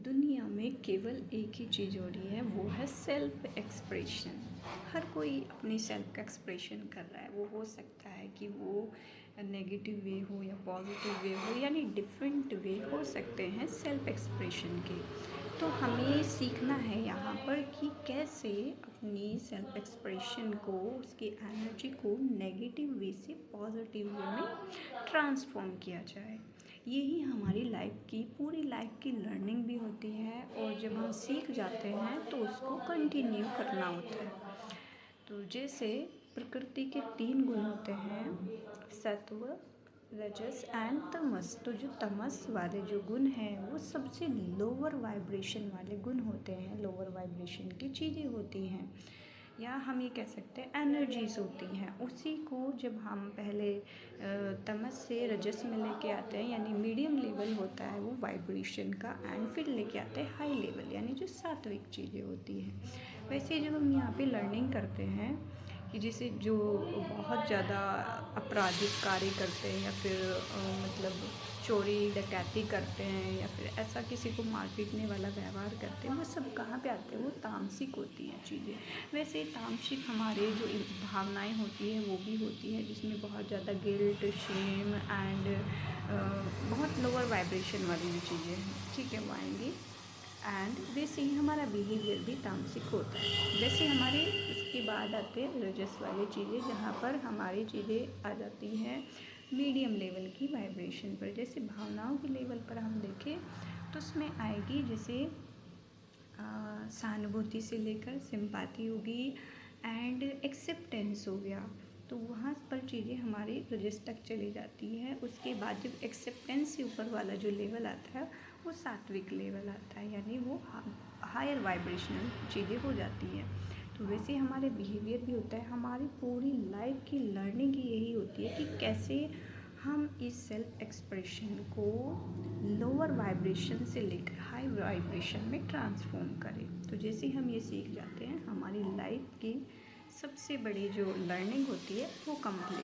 दुनिया में केवल एक ही चीज़ हो रही है, वो है सेल्फ एक्सप्रेशन। हर कोई अपनी सेल्फ एक्सप्रेशन कर रहा है। वो हो सकता है कि वो नेगेटिव वे हो या पॉजिटिव वे हो, यानी डिफरेंट वे हो सकते हैं सेल्फ एक्सप्रेशन के। तो हमें सीखना है यहाँ पर कि कैसे अपनी सेल्फ एक्सप्रेशन को, उसकी एनर्जी को नेगेटिव वे से पॉजिटिव वे में ट्रांसफॉर्म किया जाए। यही हमारी लाइफ की, पूरी लाइफ की लर्निंग भी होती है, और जब हम सीख जाते हैं तो उसको कंटिन्यू करना होता है। तो जैसे प्रकृति के 3 गुण होते हैं, सत्व, रजस एंड तमस। तो जो तमस वाले जो गुण हैं वो सबसे लोअर वाइब्रेशन वाले गुण होते हैं, लोअर वाइब्रेशन की चीज़ें होती हैं, या हम ये कह सकते हैं एनर्जीज होती हैं। उसी को जब हम पहले तमस से रजस में लेके आते हैं, यानी मीडियम लेवल होता है वो वाइब्रेशन का, एंड फिर लेके आते हैं हाई लेवल, यानी जो सात्विक चीज़ें होती हैं। वैसे जब हम यहाँ पे लर्निंग करते हैं कि जैसे जो बहुत ज़्यादा आपराधिक कार्य करते हैं, या फिर मतलब चोरी डकैती करते हैं, या फिर ऐसा किसी को मार पीटने वाला व्यवहार करते हैं, वो सब कहाँ पे आते हैं? वो तामसिक होती हैं चीज़ें। वैसे तामसिक हमारे जो भावनाएं होती हैं वो भी होती हैं, जिसमें बहुत ज़्यादा गिल्ट, शेम एंड बहुत लोअर वाइब्रेशन वाली भी चीज़ें हैं, ठीक है, वो आएंगी। एंड वैसे ही हमारा बिहेवियर भी तामसिक होता है। वैसे हमारे इसके बाद आते हैं रजस वाली चीज़ें, जहाँ पर हमारी चीज़ें आ जाती हैं मीडियम लेवल की वाइब्रेशन पर। जैसे भावनाओं के लेवल पर हम देखें तो उसमें आएगी जैसे सहानुभूति से लेकर सिंपैथी होगी, एंड एक्सेप्टेंस हो गया। तो वहाँ पर चीज़ें हमारी रजस तक चली जाती है। उसके बाद जब एक्सेप्टेंस से ऊपर वाला जो लेवल आता है वो सात्विक लेवल आता है, यानी वो हायर वाइब्रेशनल चीज़ें हो जाती हैं। तो वैसे हमारे बिहेवियर भी होता है। हमारी पूरी लाइफ की लर्निंग यही होती है कि कैसे हम इस सेल्फ एक्सप्रेशन को लोअर वाइब्रेशन से लेकर हाई वाइब्रेशन में ट्रांसफॉर्म करें। तो जैसे हम ये सीख जाते हैं, हमारी लाइफ की सबसे बड़ी जो लर्निंग होती है वो कंप्लीट